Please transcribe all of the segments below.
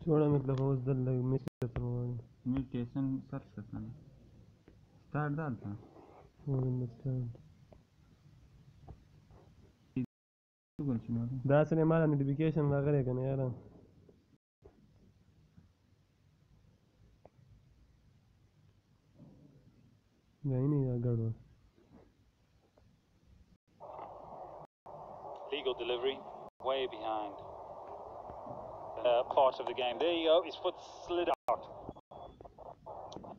جوړه مې کړه اوس دلته مې سره میوټیشن سرچ کنه سٹارټ دالته دا سره مال نوټیفیکیشن راغلی کنه یار نه یا ګړو legal delivery way behind part of the game. There you go, his foot slid out.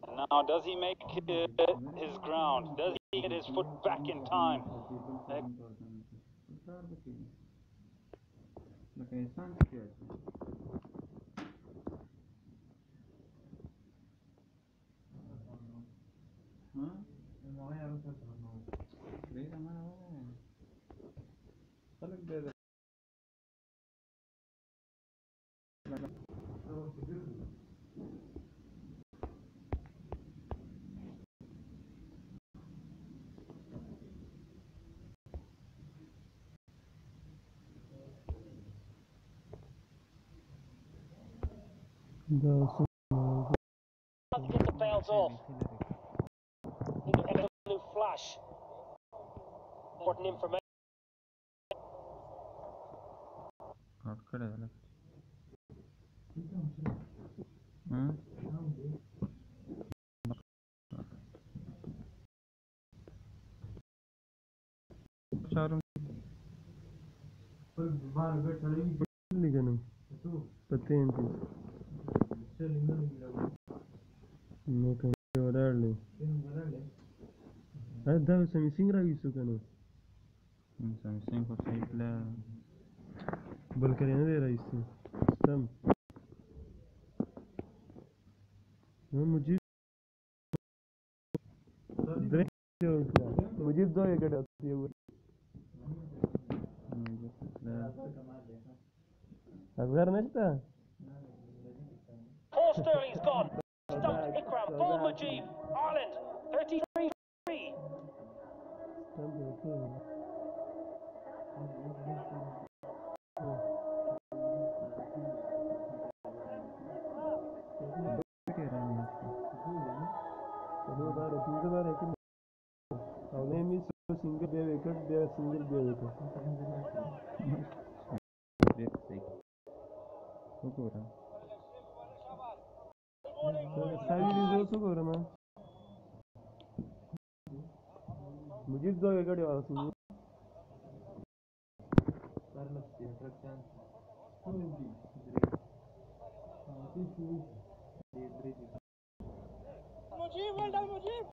And now does he make his ground? Does he get his foot back in time? To get the bounce off. New flash. Important information. دا سمسنګ راويسو کنه سمسنګ کو صحیح پلان بل کړي نه دی راويسو سم نو مجيب دو یې یو اصغر نشته Paul Sterling's gone. Stumped Ikram. Ball Mujib. Ireland. 33-3. single be wicket, they are single be wicket. Mujib do wicket yaar single. Mujib, well done, Mujib.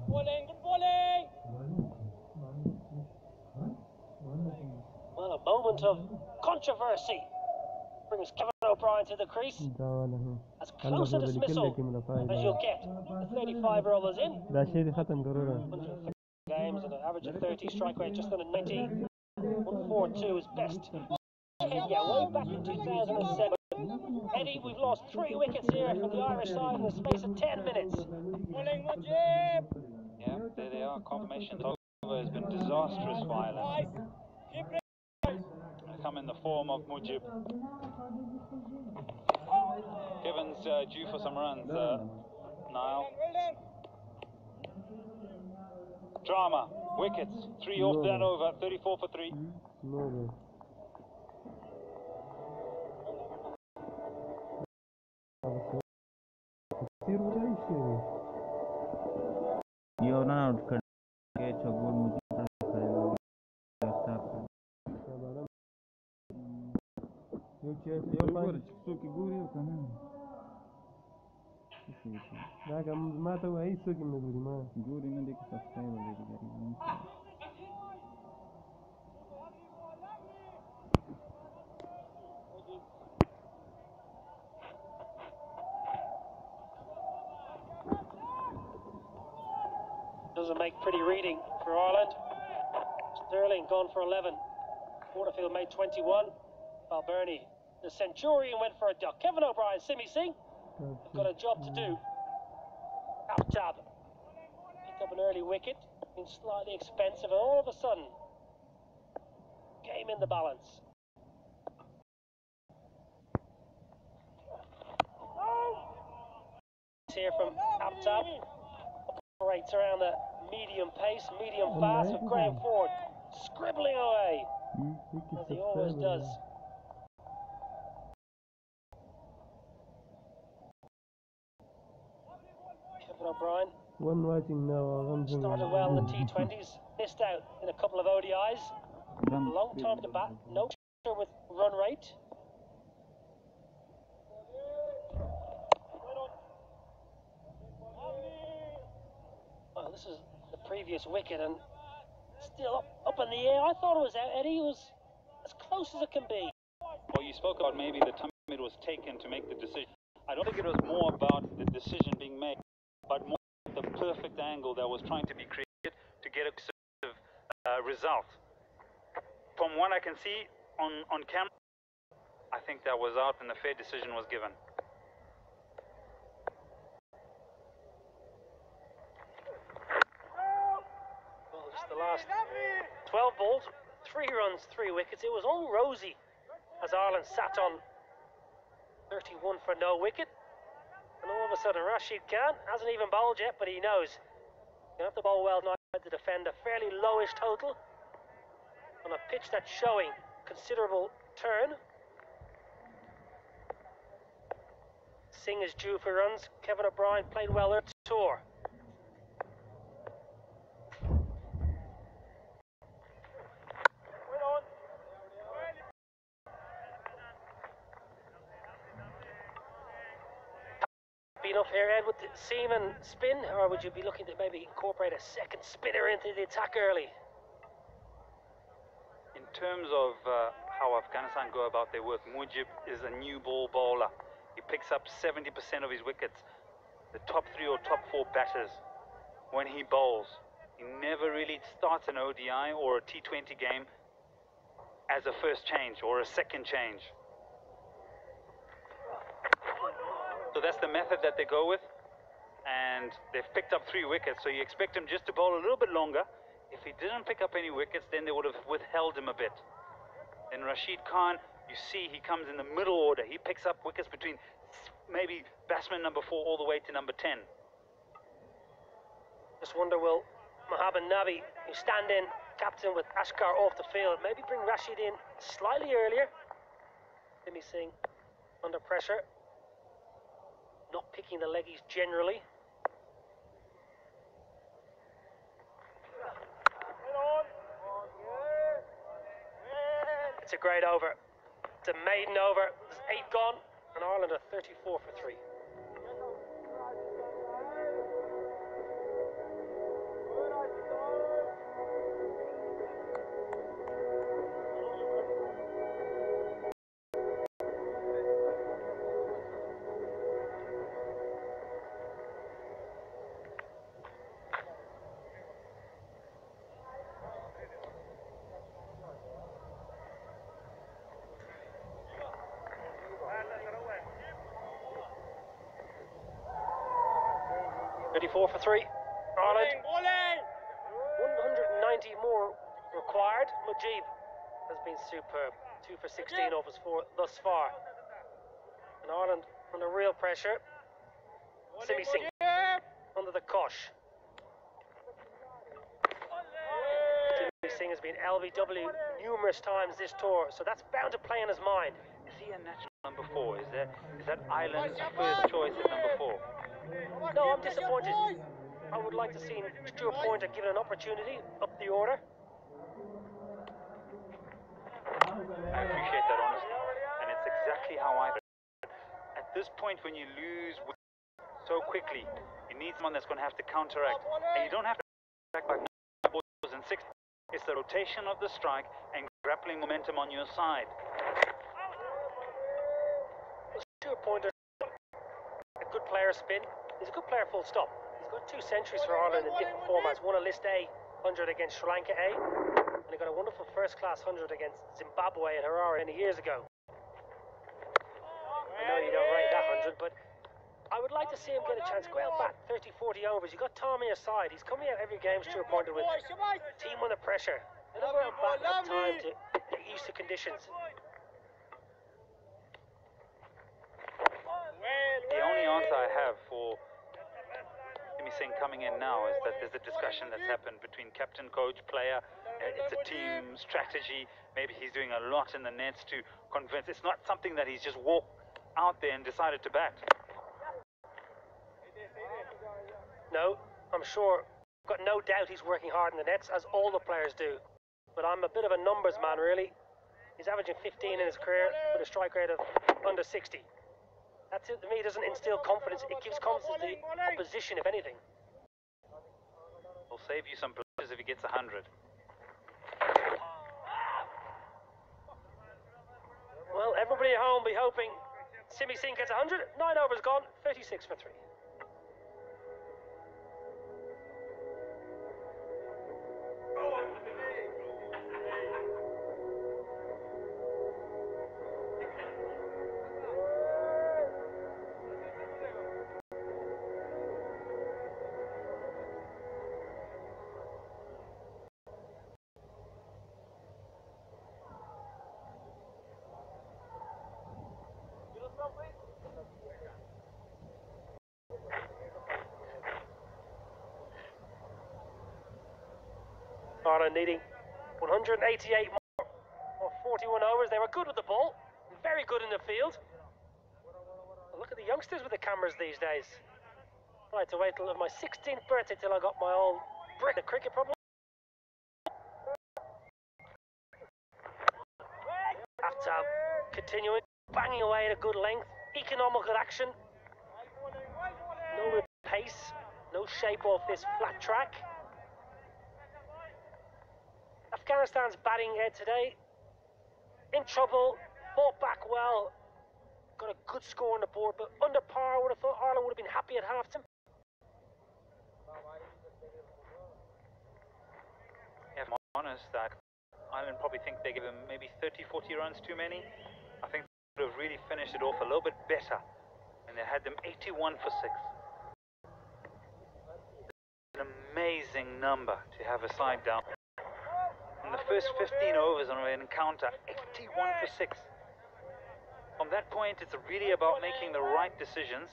Bowling, good bowling. Well, a moment of controversy brings Kevin O'Brien to the crease. As close a dismissal as you'll get. The 35-year-old was in. Games at an average of 30, strike rate just under 90. 142 is best. Kenya, way back in 2007. Eddie, we've lost 3 wickets here from the Irish side in the space of 10 minutes. Yeah, there they are. Confirmation. Togba has been disastrous for Ireland. come in the form of Mujib. Kevin's due for some runs, Niall. Drama, wickets, 3 off that over, 34 for 3. No, You're not out cut. Catch a goal Mujib. Doesn't make pretty reading for Ireland. Sterling gone for 11. Porterfield made 21. Balbirnie, the Centurion, went for a duck. Kevin O'Brien, Simi Singh have got a job to do. Aptab picked up an early wicket, been slightly expensive, and all of a sudden, game in the balance. Here from Aptab, operates around the medium pace, medium fast, with Graham Ford scribbling away, as he always does. Kevin O'Brien started well in the T20s, missed out in a couple of ODIs. Long time to bat, no with run rate. Well, this is the previous wicket and still up in the air. I thought it was out, Eddie. It was as close as it can be. Well, you spoke about maybe the time it was taken to make the decision. I don't think it was more about the decision being made, but more the perfect angle that was trying to be created to get a sort of result. From what I can see on camera, I think that was out and the fair decision was given. Well, just the last 12 balls, 3 runs, 3 wickets. It was all rosy as Ireland sat on 31 for no wicket. And all of a sudden, Rashid Khan hasn't even bowled yet, but he knows you have to bowl well tonight to defend a fairly lowish total on a pitch that's showing considerable turn. Singh is due for runs. Kevin O'Brien played well at tour. Be enough here, Ed, with the seam and spin, or would you be looking to maybe incorporate a second spinner into the attack early? In terms of how Afghanistan go about their work, Mujib is a new ball bowler. He picks up 70% of his wickets. The top 3 or top 4 batters when he bowls. He never really starts an ODI or a T20 game as a first change or a second change. So that's the method that they go with, and they've picked up 3 wickets, so you expect him just to bowl a little bit longer. If he didn't pick up any wickets, then they would have withheld him a bit. Then Rashid Khan, you see he comes in the middle order. He picks up wickets between maybe batsman number 4 all the way to number 10. Just wonder, will Mohammad Nabi, who stand in captain with Ashkar off the field, maybe bring Rashid in slightly earlier? Simi Singh under pressure, not picking the leggies generally. It's a great over. It's a maiden over. There's 8 gone, and Ireland are 34 for 3. Four for 3. Ireland. 190 more required. Mujib has been superb. 2 for 16 off his 4 thus far. And Ireland under real pressure. Simi Singh under the cosh. Simi Singh has been LBW numerous times this tour, so that's bound to play in his mind. Is he a natural number 4? Is that Ireland's first choice at number 4? No, I'm disappointed. I would like to see Stuart Pointer given an opportunity up the order. I appreciate that honesty, and it's exactly how I feel. At this point, when you lose so quickly, you need someone that's going to have to counteract, and you don't have to counteract like boys and 6. It's the rotation of the strike and grappling momentum on your side. Stuart Pointer, a good player spin. He's a good player full stop. He's got 2 centuries for Ireland in different formats. Won a List A 100 against Sri Lanka A, and he got a wonderful first-class 100 against Zimbabwe at Harare many years ago. I know you don't rate that 100, but I would like to see him get a chance. Go out bat 30, 40 overs. You got Tom on your side. He's coming out every game, Stuart Pointer, with team under pressure. Let him go out bat and have time to get used to conditions. The only answer I have for Simi Singh coming in now is that there's a discussion that's happened between captain, coach, player. It's a team strategy. Maybe he's doing a lot in the nets to convince. It's not something that he's just walked out there and decided to bat. No, I'm sure. Got no doubt he's working hard in the nets, as all the players do. But I'm a bit of a numbers man, really. He's averaging 15 in his career with a strike rate of under 60. That, to me, doesn't instill confidence. It gives confidence to the opposition, if anything. Will save you some blushes if he gets 100. Well, everybody at home be hoping Simi Singh gets 100. 9 overs gone, 36 for 3. Ireland needing 188 more, or 41 overs. They were good with the ball, very good in the field. But look at the youngsters with the cameras these days. I had to wait till my 16th birthday till I got my old brick of cricket, probably. After continuing, banging away at a good length, economical action. No real pace, no shape off this flat track. Afghanistan's batting head today, in trouble, fought back well, got a good score on the board, but under par. I would have thought Ireland would have been happy at half-time. If I'm honest, that Ireland probably think they gave him maybe 30, 40 runs too many. I think they would have really finished it off a little bit better, and they had them 81 for 6. An amazing number to have a side down. In the first 15 overs on an encounter, 81 for 6. From that point, it's really about making the right decisions,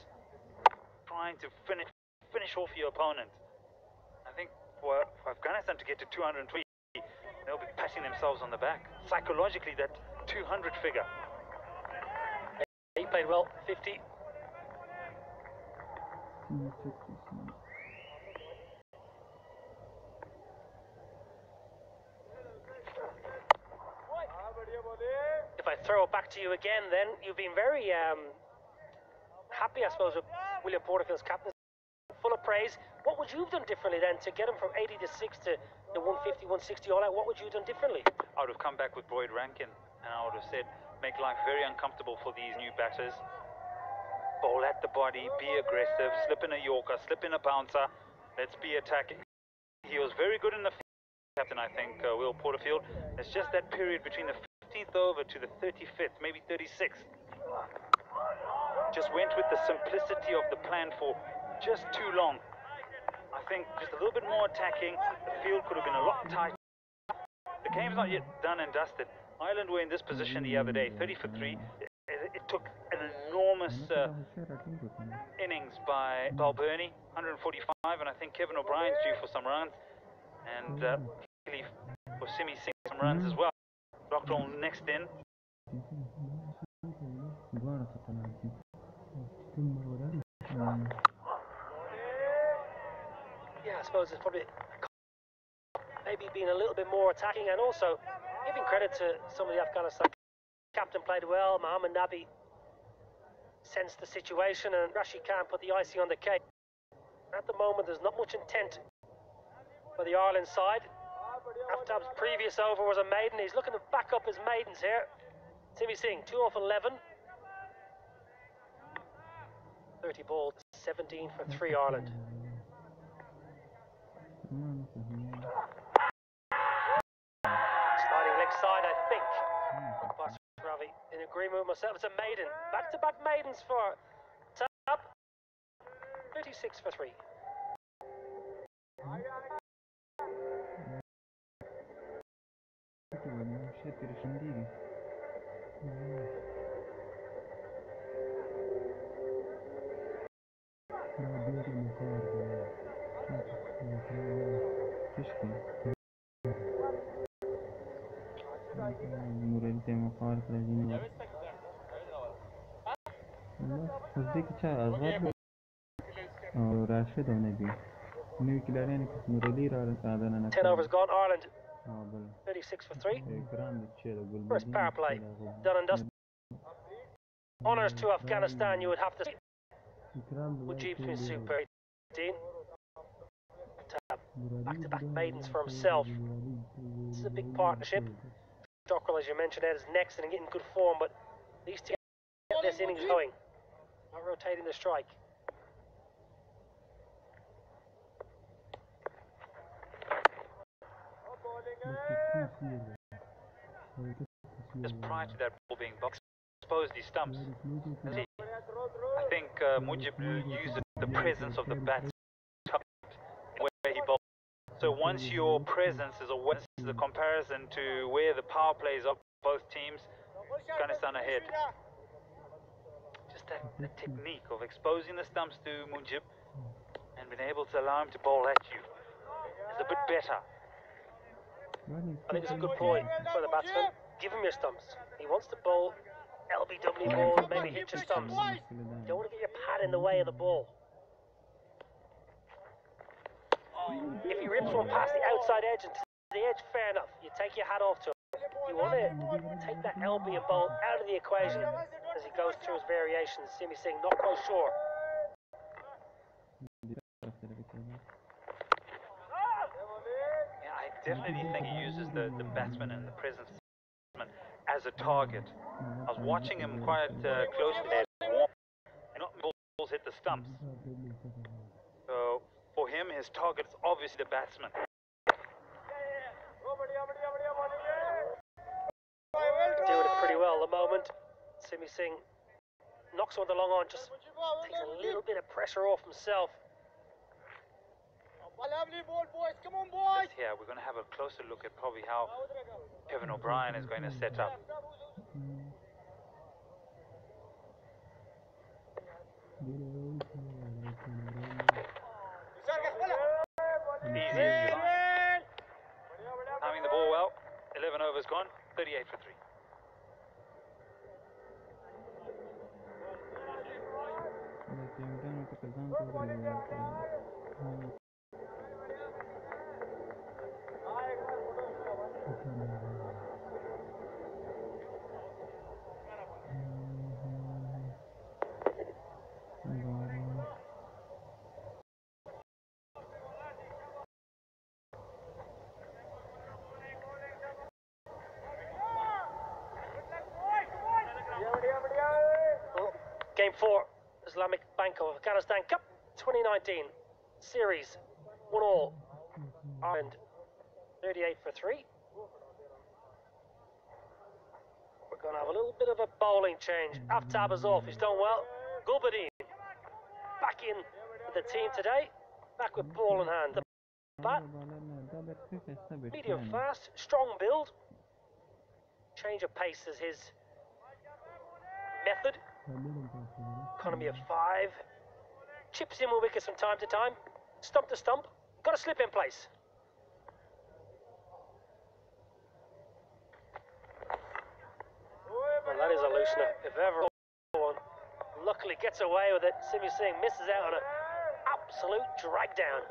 trying to finish off your opponent. I think for Afghanistan to get to 203, they'll be patting themselves on the back. Psychologically, that 200 figure. He played well, 50. If I throw it back to you again, then you've been very happy, I suppose, with William Porterfield's captain. Full of praise. What would you have done differently then to get him from 80 to 6 to the 150, 160 all out? What would you have done differently? I would have come back with Boyd Rankin, and I would have said, make life very uncomfortable for these new batters. Bowl at the body, be aggressive, slip in a Yorker, slip in a bouncer. Let's be attacking. He was very good in the captain, I think, Will Porterfield. It's just that period between the 15th over to the 35th, maybe 36th. Just went with the simplicity of the plan for just too long. I think just a little bit more attacking, the field could have been a lot tighter. The the game's not yet done and dusted. Ireland were in this position the other day, 30 for 3. It took an enormous innings by Balburney, 145, and I think Kevin O'Brien's due for some runs, and for Simi Singh some runs as well. Dockrell next in. Yeah, I suppose it's probably maybe being a little bit more attacking, and also giving credit to some of the Afghanistan captain played well. Mohammed Nabi sensed the situation, and Rashid Khan put the icing on the cake. At the moment, there's not much intent for the Ireland side. Aftab's previous over was a maiden. He's looking to back up his maidens here. Simi Singh, 2 off 11. 30 balls, 17 for 3 Ireland. Sliding leg side, I think. But Ravi, in agreement with myself, it's a maiden. Back-to-back maidens for Tab. 36 for 3. راشد ونبي نيو كلارين نورلي رانا 10 overs gone, Ireland 36 for 3. First power play done and dusted. Honours to Afghanistan, you would have to say. Mujib's been super. 18. Back-to-back maidens for himself. This is a big partnership. Dockrell, as you mentioned, Ed, is next and getting good form, but these two get this innings going. Not rotating the strike. Just prior to that ball being boxed, exposed these stumps. I think Mujib used the presence of the bats where he bowled. So once your presence is awareness, the comparison to where the power plays of both teams, Afghanistan ahead. Just that technique of exposing the stumps to Mujib and being able to allow him to bowl at you is a bit better. I think it's a good ploy for the batsman. Give him your stumps. He wants to bowl LBW ball, maybe hit your stumps. You don't want to get your pad in the way of the ball. If he rips one past the outside edge and to the edge, fair enough. You take your hat off to him. You want to take that LB and bowl out of the equation as he goes through his variations. Simi Singh, not quite sure. I definitely think he uses the batsman and the presence as a target. I was watching him quite closely there, and not balls hit the stumps. So for him, his target is obviously the batsman. Doing it pretty well at the moment. Simi Singh knocks one along on, just takes a little bit of pressure off himself. Here, we're going to have a closer look at probably how Kevin O'Brien is going to set up. Easy as you like. Timing the ball well. 11 overs gone. 38 for 3. Game 4, Islamic Bank of Afghanistan Cup 2019 series, 1-all. Ireland 38 for 3. We're going to have a little bit of a bowling change. Aftab is off, he's done well. Gulbadeen back in with the team today, back with ball in hand. The bat Medium fast, strong build. Change of pace is his method. Economy of 5. Chips in with wickets from time to time. Stump to stump. Got to slip in place. Well, that is a loosener, if ever one. Luckily gets away with it. Simi Singh misses out on an absolute drag down.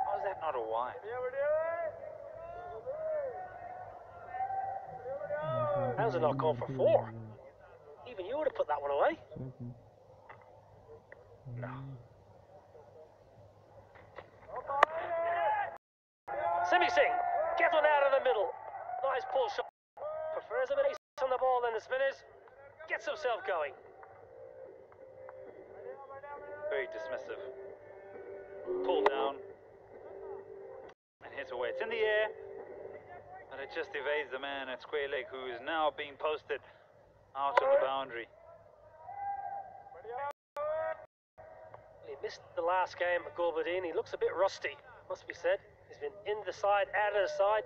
How is that not a wide? That was a knock on for 4. Even you would have put that one away. No. Simi Singh gets one out of the middle. Nice pull shot. Prefers a bit ace on the ball than the spinners. Gets himself going. Very dismissive. Pull down and hit away. It's in the air, and it just evades the man at square leg, who is now being posted out of the boundary. He missed the last game at Gulbadeen. He looks a bit rusty, must be said. He's been in the side, out of the side.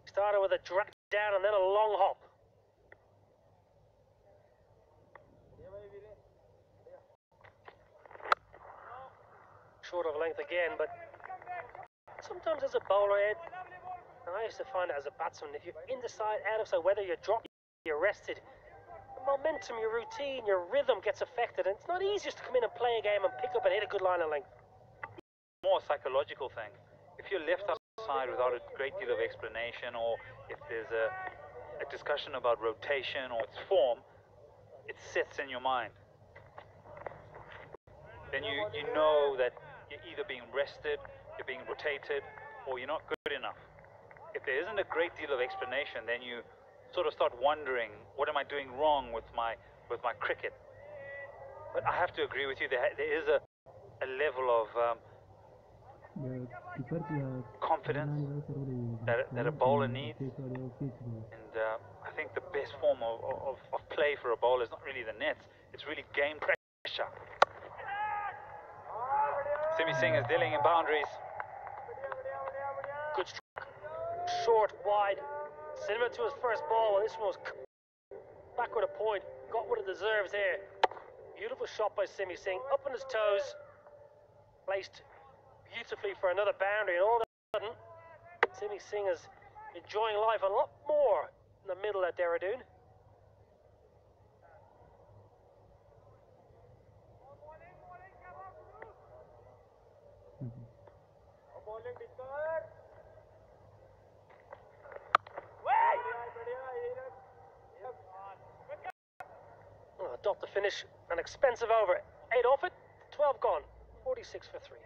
Started with a drag down and then a long hop. Short of length again, but sometimes as a bowler, Ed, and I used to find it as a batsman, if you're in the side, out of side, whether you're dropped, you're rested, the momentum, your routine, your rhythm gets affected, and it's not easy just to come in and play a game and pick up and hit a good line of length. More psychological thing. If you're left outside without a great deal of explanation, or if there's a discussion about rotation or its form, it sits in your mind. Then you know that you're either being rested, you're being rotated, or you're not good enough. If there isn't a great deal of explanation, then you sort of start wondering, what am I doing wrong with my cricket? But I have to agree with you, there is a level of confidence that a bowler needs, and I think the best form of play for a bowler is not really the nets, it's really game pressure. Simi Singh is dealing in boundaries. Good stroke. Short, wide. Sent him to his first ball. Well, this one was backward a point. Got what it deserves here. Beautiful shot by Simi Singh. Up on his toes. Placed beautifully for another boundary. And all of a sudden, Simi Singh is enjoying life a lot more in the middle at Dehradun. Dot to finish an expensive over. 8 off it, 12 gone. 46 for 3.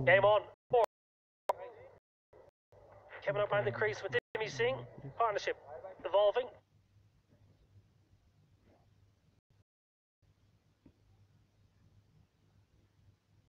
Game on. 4. Coming up behind the crease with Simi Singh. Partnership evolving.